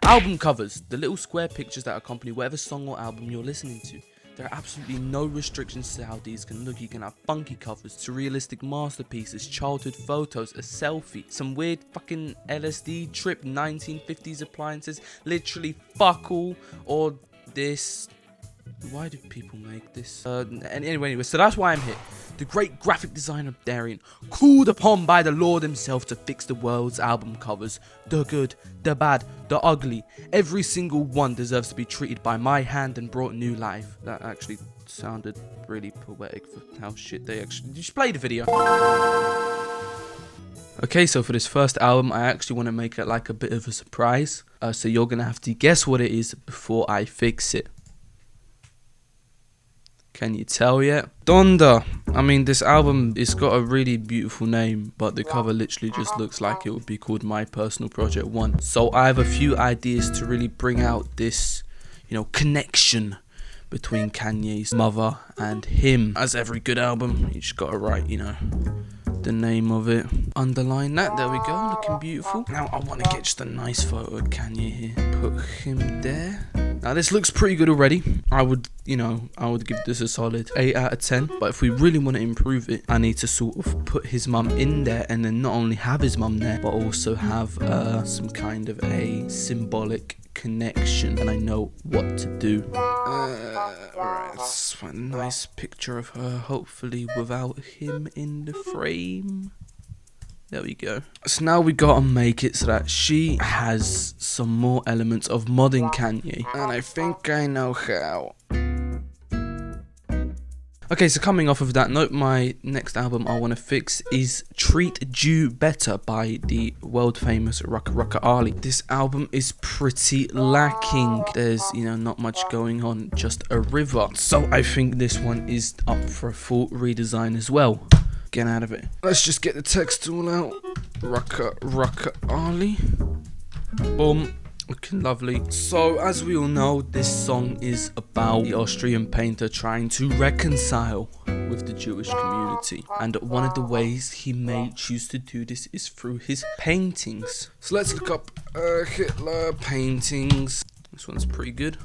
Album covers, the little square pictures that accompany whatever song or album you're listening to. There are absolutely no restrictions to how these can look. You can have funky covers to realistic masterpieces, childhood photos, a selfie, some weird fucking LSD trip, 1950s appliances, literally fuck all, or this. Why do people make this? Anyway, so that's why I'm here. The great graphic designer Abderian, called upon by the Lord himself to fix the world's album covers. The good, the bad, the ugly. Every single one deserves to be treated by my hand and brought new life. That actually sounded really poetic for how shit they actually... Just play the video. Okay, so for this first album, I actually want to make it like a bit of a surprise. So you're going to have to guess what it is before I fix it. Can you tell yet? Donda. I mean, this album, it's got a really beautiful name, but the cover literally just looks like it would be called My Personal Project 1. So I have a few ideas to really bring out this, connection between Kanye's mother and him. As every good album, you just gotta write, the name of it. Underline that. There we go. Looking beautiful. Now I want to get just a nice photo of Kanye here. Put him there. Now this looks pretty good already. I would give this a solid 8 out of 10. But if we really want to improve it, I need to sort of put his mum in there, and then not only have his mum there, but also have some kind of a symbolic connection, and I know what to do. Alright, let's find a nice picture of her, hopefully without him in the frame. There we go. So now we gotta make it so that she has some more elements of modern Kanye, and I think I know how. Okay, so coming off of that note, my next album I want to fix is Treat You Better by the world famous Rucka Ali. This album is pretty lacking. There's, not much going on, just a river. So I think this one is up for a full redesign as well. Get out of it. Let's just get the text all out. Rucka Ali. Boom. Looking lovely. So, as we all know, this song is about the Austrian painter trying to reconcile with the Jewish community. And one of the ways he may choose to do this is through his paintings. So let's look up Hitler paintings. This one's pretty good.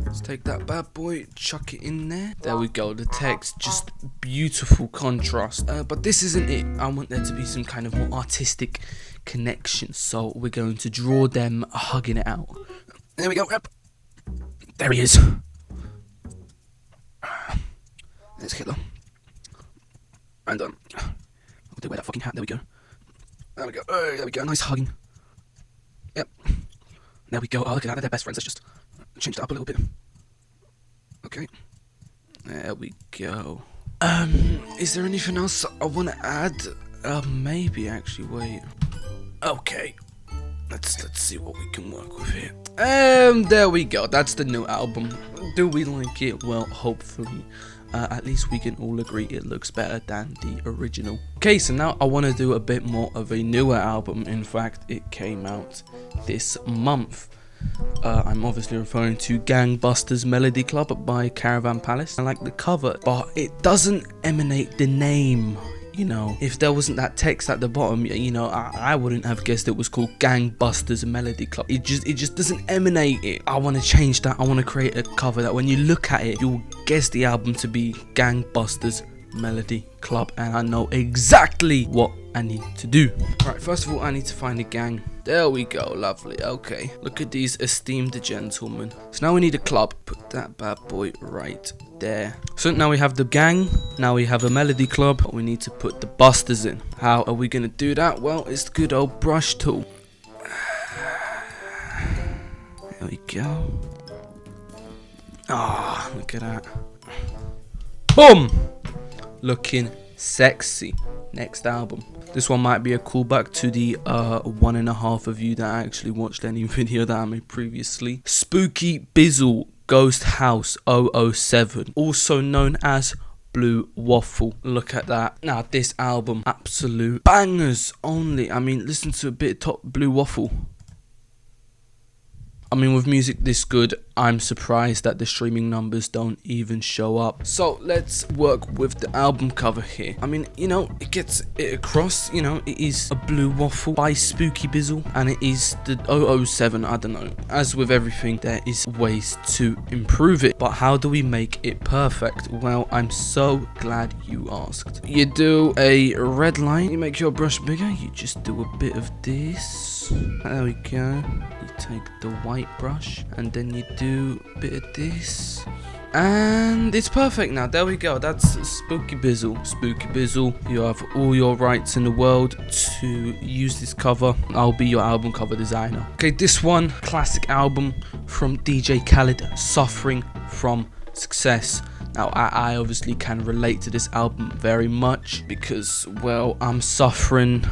Let's take that bad boy, chuck it in there. There we go, the text, just beautiful contrast. But this isn't it. I want there to be some kind of more artistic connection. So we're going to draw them hugging it out. There we go. Yep. There he is. There's Hitler. And I'll wear that fucking hat. There we go. There we go. There we go. Nice hugging. Yep. There we go. Oh, look at that. They're best friends. Let's just change that up a little bit. Okay. There we go. Is there anything else I want to add? Maybe actually. Wait. Okay. Let's see what we can work with here. There we go. That's the new album. Do we like it? Well, hopefully. At least we can all agree it looks better than the original. Okay, so now I want to do a bit more of a newer album. In fact, it came out this month. I'm obviously referring to Gangbusters Melody Club by Caravan Palace. I like the cover, but it doesn't emanate the name. If there wasn't that text at the bottom, I wouldn't have guessed it was called Gangbusters Melody Club. It just doesn't emanate it. I want to change that. I want to create a cover that when you look at it, you'll guess the album to be Gangbusters Melody Club, and I know exactly what I need to do. Right, first of all, I need to find a gang. There we go, lovely. Okay, look at these esteemed gentlemen. So now we need a club. Put that bad boy right there. So now we have the gang, now we have a melody club, but we need to put the busters in. How are we gonna do that? Well, it's the good old brush tool. There we go. Ah, look at that. Boom! Looking sexy. Next album. This one might be a callback to the 1.5 of you that actually watched any video that I made previously. Spooky Bizzle Ghost House 007, also known as Blue Waffle. Look at that. Now this album, absolute bangers only. I mean, listen to a bit of top Blue Waffle. I mean, with music this good, I'm surprised that the streaming numbers don't even show up. So let's work with the album cover here. I mean, you know, it gets it across, you know, it is a blue waffle by Spooky Bizzle, and it is the 007, I don't know. As with everything, there is ways to improve it, but how do we make it perfect? Well, I'm so glad you asked. You do a red line, you make your brush bigger, you just do a bit of this. There we go. You take the white brush, and then you do a bit of this. And it's perfect now. There we go. That's Spooky Bizzle. Spooky Bizzle, you have all your rights in the world to use this cover. I'll be your album cover designer. Okay, this one, classic album from DJ Khaled, Suffering from Success. Now, I obviously can relate to this album very much because, well, I'm suffering.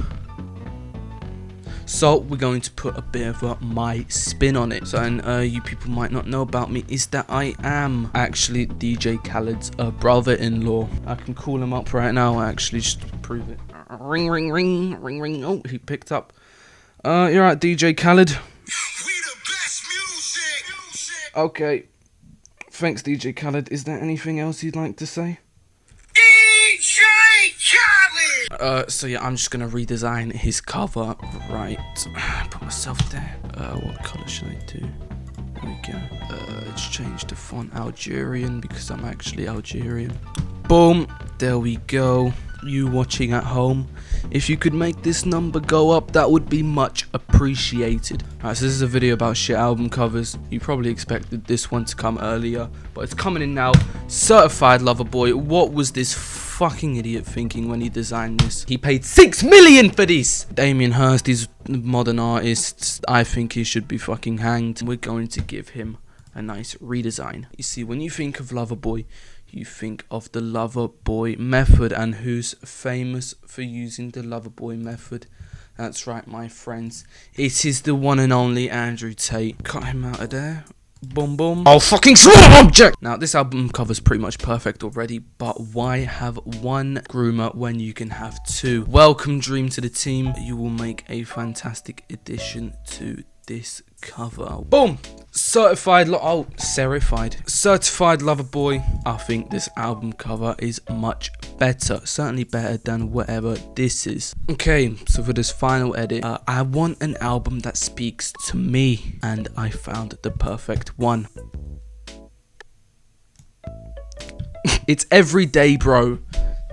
So we're going to put a bit of my spin on it. So, and you people might not know about me, is that I am actually DJ Khaled's brother-in-law. I can call him up right now, actually, just to prove it. Ring, ring, ring, ring, ring. Oh, he picked up. You're right, DJ Khaled. We the best music. Okay. Thanks, DJ Khaled. Is there anything else you'd like to say? DJ Khaled. So yeah, I'm just gonna redesign his cover. Right, put myself there. What color should I do? There we go. Let's change the font Algerian because I'm actually Algerian. Boom. There we go. You watching at home, if you could make this number go up, that would be much appreciated. Alright, so this is a video about shit album covers. You probably expected this one to come earlier, but it's coming in now. Certified Lover Boy. What was this fucking idiot thinking when he designed this? He paid 6 million for this! Damien Hirst is a modern artist. I think he should be fucking hanged. We're going to give him a nice redesign. You see, when you think of Lover Boy, you think of the Lover Boy method, and who's famous for using the Lover Boy method? That's right, my friends. It is the one and only Andrew Tate. Cut him out of there. Boom, boom. Oh, fucking small object! Now, this album cover's pretty much perfect already, but why have one groomer when you can have two? Welcome, Dream, to the team. You will make a fantastic addition to this cover. Boom! Certified Lover Boy. I think this album cover is much better, certainly better than whatever this is. Okay, so for this final edit, I want an album that speaks to me, and I found the perfect one. It's Everyday, bro.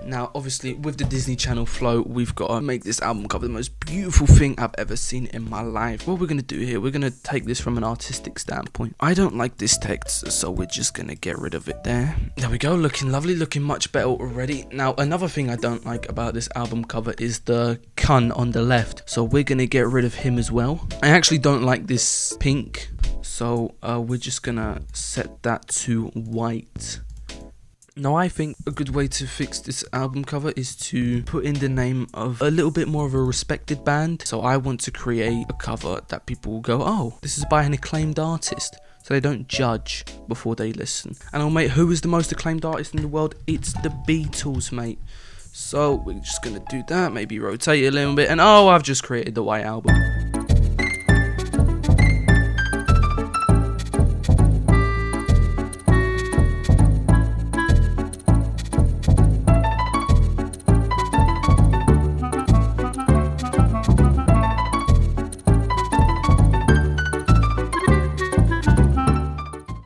Now, obviously, with the Disney Channel flow, we've got to make this album cover the most beautiful thing I've ever seen in my life. What we're going to do here, we're going to take this from an artistic standpoint. I don't like this text, so we're just going to get rid of it there. There we go, looking lovely, looking much better already. Now, another thing I don't like about this album cover is the cun on the left. So we're going to get rid of him as well. I actually don't like this pink, so we're just going to set that to white. Now, I think a good way to fix this album cover is to put in the name of a little bit more of a respected band. So I want to create a cover that people will go, oh, this is by an acclaimed artist. So they don't judge before they listen. And oh, mate, who is the most acclaimed artist in the world? It's the Beatles, mate. So we're just going to do that, maybe rotate it a little bit. And oh, I've just created the White Album.